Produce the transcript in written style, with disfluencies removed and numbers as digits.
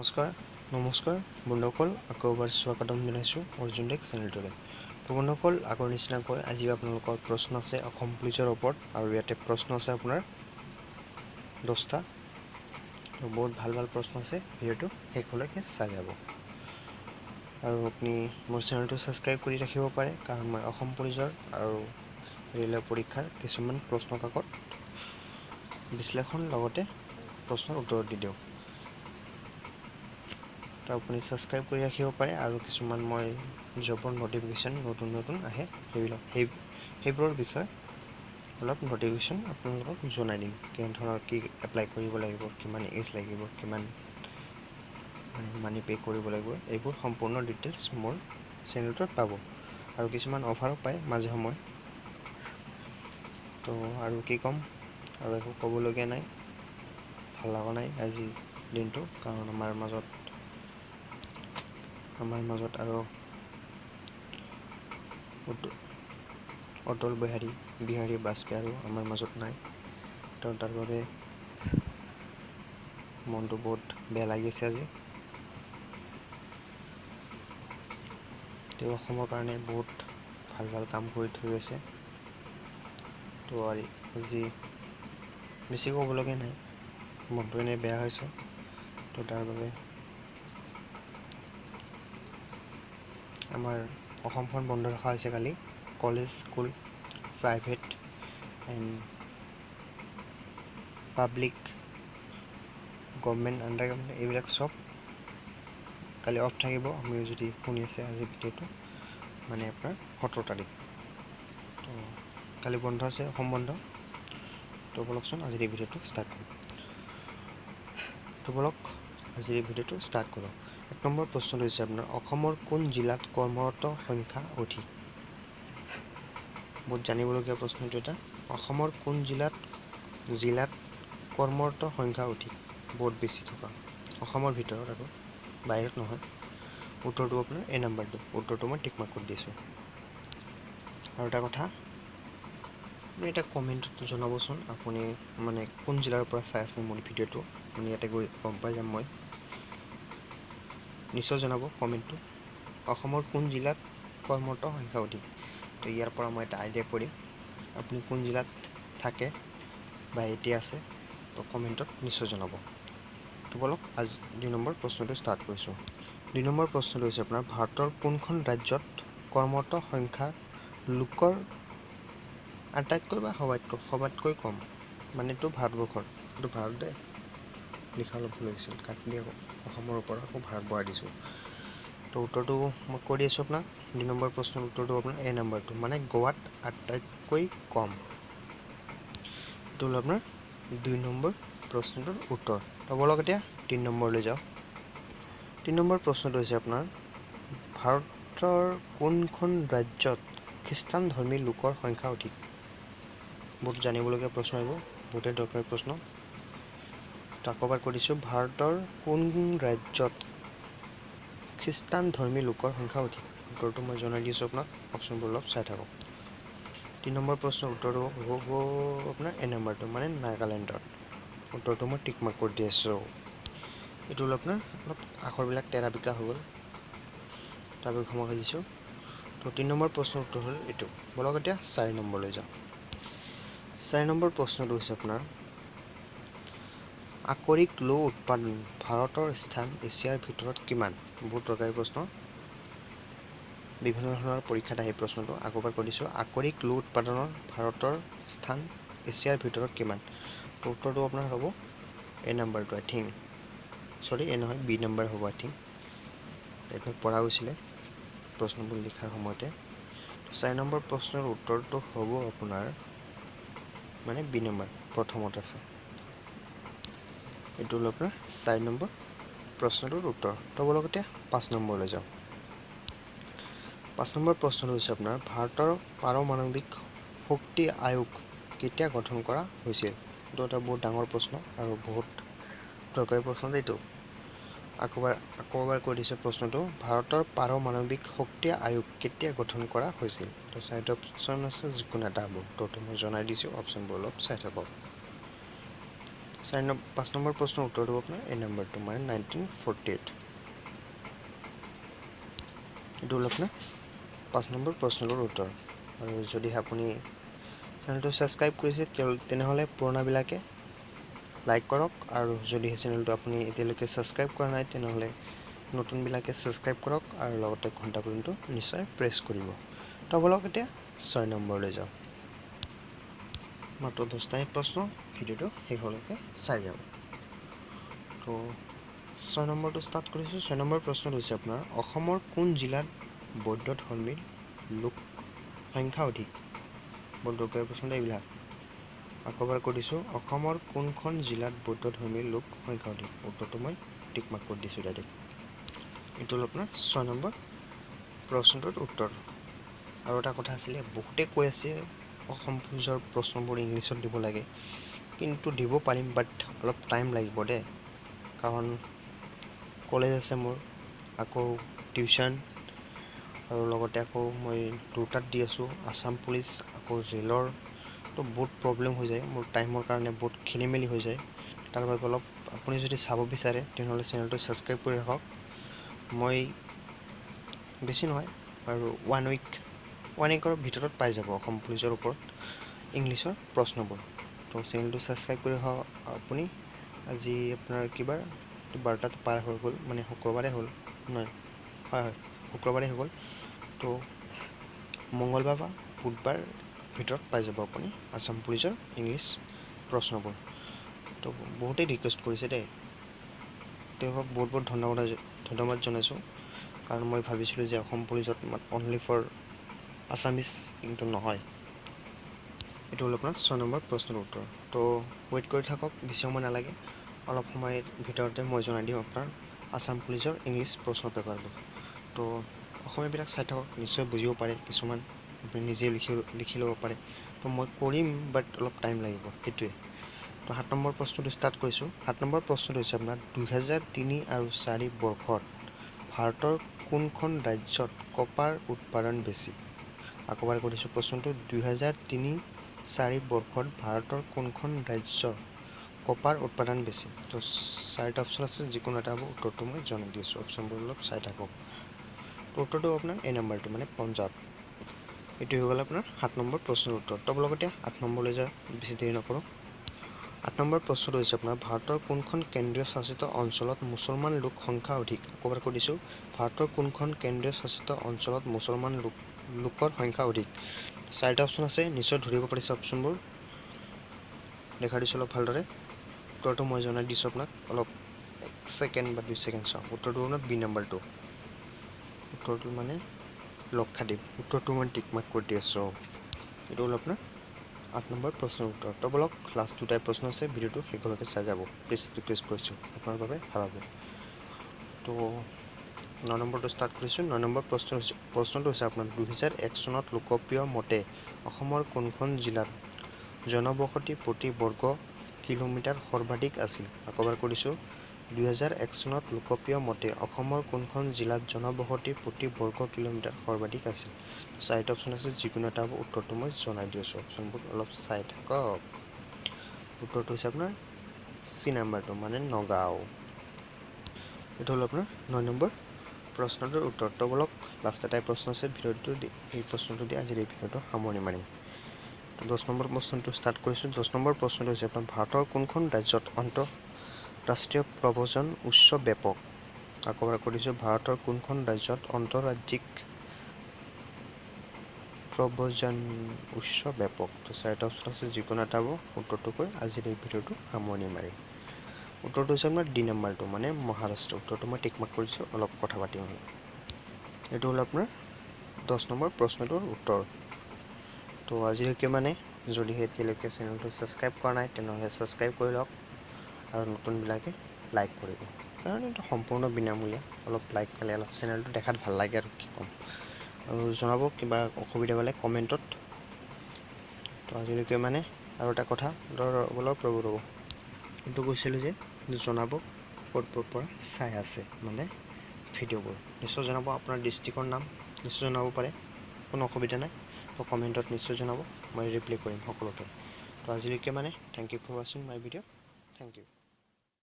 নমস্কাৰ বন্ধুসকল, আকৌ এবাৰ স্বাগতম জনাইছোঁ অৰ্জুন টেক চেনেলটোলৈ। তো বন্ধুসকল, আগৰ নিচিনাকৈ আজিও আপোনালোকৰ প্ৰশ্ন আছে অসম পুলিচৰ ওপৰত, আৰু ইয়াতে প্ৰশ্ন আছে আপোনাৰ 10টা। তো বহুত ভাল ভাল প্ৰশ্ন আছে, ভিডিঅ'টো শেষলৈকে চাই যাব। আৰু আপুনি মোৰ চেনেলটো ছাবস্ক্ৰাইব কৰি ৰাখিব পাৰে, কাৰণ মই অসম পুলিচৰ আৰু ৰেলৱে পৰীক্ষাৰ কিছুমান প্ৰশ্ন কাকত বিশ্লেষণ লগতে প্ৰশ্নৰ উত্তৰ দি দিওঁ। তো আপুনি ছাবস্ক্ৰাইব কৰি ৰাখিব পাৰে, আৰু কিছুমান মই জবৰ নটিফিকেশ্যন নতুন আহে, সেইবোৰৰ বিষয়ে অলপ নটিফিকেশ্যন আপোনালোকক জনাই দিম। কেনে ধৰণৰ কি এপ্লাই কৰিব লাগিব, কিমান এজ লাগিব, কিমান মানি পে' কৰিব লাগিব, এইবোৰ সম্পূৰ্ণ ডিটেইলছ মোৰ চেনেলটোত পাব। আৰু কিছুমান অফাৰো পায় মাজে সময়ে। তো আৰু কি ক'ম, আৰু একো ক'বলগীয়া নাই, ভাল লগা নাই আজিৰ দিনটো, কাৰণ আমাৰ মাজত আৰু অটল বিহাৰী বাজপেয়ী আৰু আমাৰ মাজত নাই। তো তাৰ বাবে মনটো বহুত বেয়া লাগিছে আজি। তেওঁ অসমৰ কাৰণে বহুত ভাল ভাল কাম কৰি থৈ গৈছে। তো আজি বেছি ক'বলগীয়া নাই, মনটো এনেই বেয়া হৈছে। তো তাৰ বাবে আমাৰ অসমখন বন্ধ ৰখা হৈছে কালি। College, school, private and public, government, under government, এইবিলাক চব কালি অফ থাকিব। আপুনি যদি শুনি আছে আজি ভিডিঅ'টো, মানে আপোনাৰ 17 তাৰিখ। তো কালি বন্ধ আছে, অসম বন্ধ। তো বলকচোন আজিৰ এই ভিডিঅ'টো ষ্টাৰ্ট কৰোঁ। এক নম্বৰ প্ৰশ্নটো হৈছে আপোনাৰ, অসমৰ কোন জিলাত কৰ্মৰত সংখ্যা অধিক? বহুত জানিবলগীয়া প্ৰশ্ন এইটো এটা। অসমৰ কোন জিলাত কৰ্মৰত সংখ্যা অধিক, বহুত বেছি থকা, অসমৰ ভিতৰত আৰু বাহিৰত নহয়। উত্তৰটো আপোনাৰ এ নাম্বাৰটো, উত্তৰটো মই টিক মাৰ্ক কৰি দিছোঁ। আৰু এটা কথা, আপুনি এটা কমেণ্টত জনাবচোন, আপুনি মানে কোন জিলাৰ পৰা চাই আছে মোৰ ভিডিঅ'টো। মানে ইয়াতে গৈ গম পাই যাম মই। নিশ্চয় জনাব কমেণ্টটো, অসমৰ কোন জিলাত কৰ্মৰত সংখ্যা অধিক। তো ইয়াৰ পৰা মই এটা আইডিয়া কৰিম আপুনি কোন জিলাত থাকে বা এতিয়া আছে। তো কমেণ্টত নিশ্চয় জনাব। তো বলক আজি 2 নম্বৰ প্ৰশ্নটো ষ্টাৰ্ট কৰিছোঁ। 2 নম্বৰ প্ৰশ্নটো হৈছে আপোনাৰ, ভাৰতৰ কোনখন ৰাজ্যত কৰ্মৰত সংখ্যা লোকৰ আটাইতকৈ বা সবাতকৈ কম? মানে এইটো ভাৰতবৰ্ষৰ, এইটো ভাৰতে লিখা অলপ ভুল হৈছিল, কাটি দি আকৌ অসমৰ ওপৰত আকৌ ভাৰত বহাই দিছোঁ। তো উত্তৰটো মই কৈ দি আছোঁ আপোনাক। 2 নম্বৰ প্ৰশ্নৰ উত্তৰটো আপোনাৰ এ নাম্বাৰটো, মানে গোৱাত আটাইতকৈ কম। এইটো হ'ল আপোনাৰ 2 নম্বৰ প্ৰশ্নটোৰ উত্তৰ। তো বলক এতিয়া 3 নম্বৰলৈ যাওঁ। 3 নম্বৰ প্ৰশ্নটো হৈছে আপোনাৰ, ভাৰতৰ কোনখন ৰাজ্যত খ্ৰীষ্টান ধৰ্মী লোকৰ সংখ্যা অধিক? বহুত জানিবলগীয়া প্ৰশ্ন এইবোৰ, বহুতেই দৰকাৰী প্ৰশ্ন। তো আকৌ এবাৰ কৈ দিছোঁ, ভাৰতৰ কোন ৰাজ্যত খ্ৰীষ্টান ধৰ্মী লোকৰ সংখ্যা অধিক? উত্তৰটো মই জনাই দিছোঁ আপোনাক, অপশ্যনবোৰ অলপ চাই থাকক। 3 নম্বৰ প্ৰশ্নৰ উত্তৰটো হ'ব আপোনাৰ এ নাম্বাৰটো, মানে নাগালেণ্ডত। উত্তৰটো মই টিক মাৰ্ক কৰি দি আছোঁ। এইটো হ'ল আপোনাৰ অলপ আখৰবিলাক তেৰা বিকা হৈ গ'ল, তাৰ বাবে ক্ষমা খুজিছোঁ। তো 3 নম্বৰ প্ৰশ্নৰ উত্তৰ হ'ল এইটো। বলক এতিয়া 4 নম্বৰলৈ যাওঁ। 4 নম্বৰ প্ৰশ্নটো হৈছে আপোনাৰ, আকৰিক লো উৎপাদন ভাৰতৰ স্থান এছিয়াৰ ভিতৰত কিমান? বহুত দৰকাৰী প্ৰশ্ন, বিভিন্ন ধৰণৰ পৰীক্ষাত আহে প্ৰশ্নটো। আকৌ এবাৰ কৈ দিছোঁ, আকৰিক লো উৎপাদনৰ ভাৰতৰ স্থান এছিয়াৰ ভিতৰত কিমান? তো উত্তৰটো আপোনাৰ হ'ব এ নাম্বাৰটো, আই থিংক, চৰি এ নহয়, বি নাম্বাৰ হ'ব আই থিংক। একবাৰ পঢ়া গৈছিলে প্ৰশ্নবোৰ লিখাৰ সময়তে। 4 নম্বৰ প্ৰশ্নৰ উত্তৰটো হ'ব আপোনাৰ মানে বি নম্বৰ, প্ৰথমত আছে। এইটো হ'ল আপোনাৰ 4 নম্বৰ প্ৰশ্নটোৰ উত্তৰ। তো বলক এতিয়া 5 নম্বৰলৈ যাওঁ। 5 নম্বৰ প্ৰশ্নটো হৈছে আপোনাৰ, ভাৰতৰ পাৰমাণৱিক শক্তি আয়োগ কেতিয়া গঠন কৰা হৈছিল? এইটো এটা বহুত ডাঙৰ প্ৰশ্ন আৰু বহুত দৰকাৰী প্ৰশ্ন এইটো। আকৌ এবাৰ কৈ দিছোঁ প্ৰশ্নটো, ভাৰতৰ পাৰমাণৱিক শক্তি আয়োগ কেতিয়া গঠন কৰা হৈছিল? তো 4টা অপশ্যন আছে, যিকোনো এটা হ'ব। উত্তৰটো মই জনাই দিছোঁ, অপশ্যনবোৰ অলপ চাই থাকক। 5 নম্বৰ প্ৰশ্নৰ উত্তৰটো আপোনাৰ এই নম্বৰটো মানে 1948। এইটো হ'ল আপোনাৰ 5 নম্বৰ প্ৰশ্নটোৰ উত্তৰ। আৰু যদিহে আপুনি চেনেলটো ছাবস্ক্ৰাইব কৰিছে তেনেহ'লে পুৰণাবিলাকে লাইক কৰক, আৰু যদিহে চেনেলটো আপুনি এতিয়ালৈকে ছাবস্ক্ৰাইব কৰা নাই তেনেহ'লে নতুনবিলাকে ছাবস্ক্ৰাইব কৰক, আৰু লগতে ঘণ্টা বাটনটো নিশ্চয় প্ৰেছ কৰিব। তো বলক এতিয়া 6 নম্বৰলৈ যাওঁ। মাত্ৰ 10টাহে প্ৰশ্ন, ভিডিঅ'টো শেষলৈকে চাই যাব। তো 6 নম্বৰটো ষ্টাৰ্ট কৰিছোঁ। 6 নম্বৰ প্ৰশ্নটো হৈছে আপোনাৰ অসমৰ কোন জিলাত বৌদ্ধ ধৰ্মীৰ লোক সংখ্যা অধিক? বৌদ্ধৰ প্ৰশ্ন এইবিলাক আকৌ এবাৰ কৈ দিছোঁ, অসমৰ কোনখন জিলাত বৌদ্ধ ধৰ্মীৰ লোক সংখ্যা অধিক? উত্তৰটো মই টিক মাৰ্ক কৰি দিছোঁ ডাইৰেক্ট। এইটো হ'ল আপোনাৰ 6 নম্বৰ প্ৰশ্নটোৰ উত্তৰ। আৰু এটা কথা আছিলে, বহুতে কৈ আছে অসম পুলিচৰ প্ৰশ্নবোৰ ইংলিছত দিব লাগে, কিন্তু দিব পাৰিম, বাট অলপ টাইম লাগিব দেই, কাৰণ কলেজ আছে মোৰ, আকৌ টিউশ্যন, আৰু লগতে আকৌ মই দুটাত দি আছোঁ, আছাম পুলিচ আকৌ ৰেলৰ। তো বহুত প্ৰব্লেম হৈ যায় মোৰ, টাইমৰ কাৰণে বহুত খেলি মেলি হৈ যায়। তাৰ বাবে অলপ আপুনি যদি চাব বিচাৰে তেনেহ'লে চেনেলটো ছাবস্ক্ৰাইব কৰি ৰাখক। মই বেছি নহয় আৰু ওৱান উইকৰ ভিতৰত পাই যাব অসম পুলিচৰ ওপৰত ইংলিছৰ প্ৰশ্নবোৰ। তো চেনেলটো ছাবস্ক্ৰাইব কৰি ৰাখক আপুনি। আজি আপোনাৰ কিবাৰ বাৰটাত পাৰ হৈ গ'ল, মানে শুক্ৰবাৰে হ'ল, নহয় হয় শুক্ৰবাৰে হৈ গ'ল। তো মঙলবাৰ বা বুধবাৰ ভিতৰত পাই যাব আপুনি আছাম পুলিচৰ ইংলিছ প্ৰশ্নবোৰ। তো বহুতেই ৰিকুৱেষ্ট কৰিছে দেই, তেওঁলোকক বহুত বহুত ধন্যবাদ জনাইছোঁ, কাৰণ মই ভাবিছিলোঁ যে অসম পুলিচত অনলি ফৰ আছামিজ, কিন্তু নহয়। এইটো হ'ল আপোনাৰ 6 নম্বৰ প্ৰশ্নৰ উত্তৰ। তো ৱেইট কৰি থাকক, বেছি সময় নালাগে, অলপ সময়ৰ ভিতৰতে মই জনাই দিম আপোনাৰ আছাম পুলিচৰ ইংলিছ প্ৰশ্ন পেপাৰবোৰ। তো অসমীয়াবিলাক চাই থাকক, নিশ্চয় বুজিব পাৰে, কিছুমান আপুনি নিজে লিখি ল'ব পাৰে। তো মই কৰিম, বাট অলপ টাইম লাগিব, সেইটোৱে। তো 7 নম্বৰ প্ৰশ্নটো ষ্টাৰ্ট কৰিছোঁ। 7 নম্বৰ প্ৰশ্নটো হৈছে আপোনাৰ 2003 আৰু 2004 বৰ্ষত ভাৰতৰ কোনখন ৰাজ্যত কপাৰ উৎপাদন বেছি? আকৌ এবাৰ কৰিছোঁ প্ৰশ্নটো, 2003-04 বৰ্ষত ভাৰতৰ কোনখন ৰাজ্য কপাৰ উৎপাদন বেছি? তো 4টা অপশ্যন আছে, যিকোনো এটা হ'ব, উত্তৰটো মই জনাই দি আছোঁ, অপশ্যনবোৰ অলপ চাই থাকক। তো উত্তৰটো আপোনাৰ এই নম্বৰটো মানে পঞ্জাৱ। এইটো হৈ গ'ল আপোনাৰ 7 নম্বৰ প্ৰশ্নৰ উত্তৰ। তো লগতে 8 নম্বৰলৈ যাওঁ, বেছি দেৰি নকৰোঁ। 8 নম্বৰ প্ৰশ্নটো হৈছে আপোনাৰ ভাৰতৰ কোনখন কেন্দ্ৰীয় শাসিত অঞ্চলত মুছলমান লোক সংখ্যা অধিক? আকৌ এবাৰ কৈ দিছোঁ, ভাৰতৰ কোনখন কেন্দ্ৰীয় শাসিত অঞ্চলত মুছলমান লোকৰ সংখ্যা অধিক? 4টা অপশ্যন আছে, নিশ্চয় ধৰিব পাৰিছে অপশ্যনবোৰ, দেখা দিছোঁ অলপ ভালদৰে। উত্তৰটো মই জনাই দিছোঁ আপোনাক, অলপ 1 ছেকেণ্ড বা 2 ছেকেণ্ড চাওঁ। উত্তৰটো আপোনাৰ বি নম্বৰটো, উত্তৰটো মানে লক্ষাদ্বীপ। উত্তৰটো মই টিক মাৰ্ক কৰি দি আছোঁ। এইটো হ'ল আপোনাৰ 8 নম্বৰ প্ৰশ্নৰ উত্তৰ। তো বলক লাষ্ট 2টাই প্ৰশ্ন আছে, ভিডিঅ'টো শেষলৈকে চাই যাব, প্লিজ ৰিকুৱেষ্ট কৰিছোঁ, আপোনাৰ বাবে ভাল হ'ব। তো 9 নম্বৰটো ষ্টাৰ্ট কৰিছোঁ। 9 নম্বৰ প্ৰশ্নটো হৈছে আপোনাৰ 2001 চনত লোকপ্ৰিয় মতে অসমৰ কোনখন জিলাত জনবসতি প্ৰতি বৰ্গ কিলোমিটাৰ সৰ্বাধিক আছিল? আকৌ এবাৰ কৰিছোঁ, 2001 চনত লোকপ্ৰিয় মতে অসমৰ কোনখন জিলাত জনবসতি প্ৰতি বৰ্গ কিলোমিটাৰ সৰ্বাধিক আছিল? 4টা অপশ্যন আছে, যিকোনো এটা হ'ব, উত্তৰটো মই জনাই দি আছোঁ, অপশ্যনবোৰ অলপ চাই থাকক। উত্তৰটো হৈছে আপোনাৰ চি নাম্বাৰটো, মানে নগাঁও। এইটো হ'ল আপোনাৰ 9 নম্বৰ প্ৰশ্নটোৰ উত্তৰ। তো বলক লাষ্ট এটাই প্ৰশ্ন আছে, এই প্ৰশ্নটো দি আজিৰ এই ভিডিঅ'টো সামৰণি মাৰিম। তো 10 নম্বৰ প্ৰশ্নটো ষ্টাৰ্ট কৰিছোঁ। 10 নম্বৰ প্ৰশ্নটো হৈছে আপোনাৰ ভাৰতৰ কোনখন ৰাজ্যত আন্তঃৰাষ্ট্ৰীয় প্ৰব্ৰজন উৎসৱ ব্যাপক? আকৌ এবাৰ কৰিছোঁ, ভাৰতৰ কোনখন ৰাজ্যত আন্তঃৰাজ্যিক প্ৰব্ৰজন উৎসৱ ব্যাপক? তো 4টা অপশ্যন আছে, যিকোনো এটা হ'ব, উত্তৰটো কৈ আজিৰ এই ভিডিঅ'টো সামৰণি মাৰিম। উত্তৰটো হৈছে আপোনাৰ ডি নাম্বাৰটো, মানে মহাৰাষ্ট্ৰ। উত্তৰটো মই টিক মাৰ্ক কৰিছোঁ, অলপ কথা পাতিম। এইটো হ'ল আপোনাৰ 10 নম্বৰ প্ৰশ্নটোৰ উত্তৰ। তো আজিলৈকে মানে যদিহে এতিয়ালৈকে চেনেলটো ছাবস্ক্ৰাইব কৰা নাই তেনেহ'লে ছাবস্ক্ৰাইব কৰি লওক, আৰু নতুনবিলাকে লাইক কৰিব, কাৰণ এইটো সম্পূৰ্ণ বিনামূলীয়া। অলপ লাইক পালে অলপ চেনেলটো দেখাত ভাল লাগে, আৰু কি ক'ম। আৰু জনাব কিবা অসুবিধা পালে কমেণ্টত। তো আজিলৈকে মানে আৰু এটা কথা, ৰ'ব এইটো কৈছিলোঁ যে জনাব ক'ৰ পৰা চাই আছে, মানে ভিডিঅ'বোৰ নিশ্চয় জনাব, আপোনাৰ ডিষ্ট্ৰিক্টৰ নাম নিশ্চয় জনাব পাৰে, কোনো অসুবিধা নাই। তো কমেণ্টত নিশ্চয় জনাব, মই ৰিপ্লাই কৰিম সকলোকে। তো আজিলৈকে মানে থেংক ইউ ফৰ ৱাচিং মাই ভিডিঅ'। Thank U.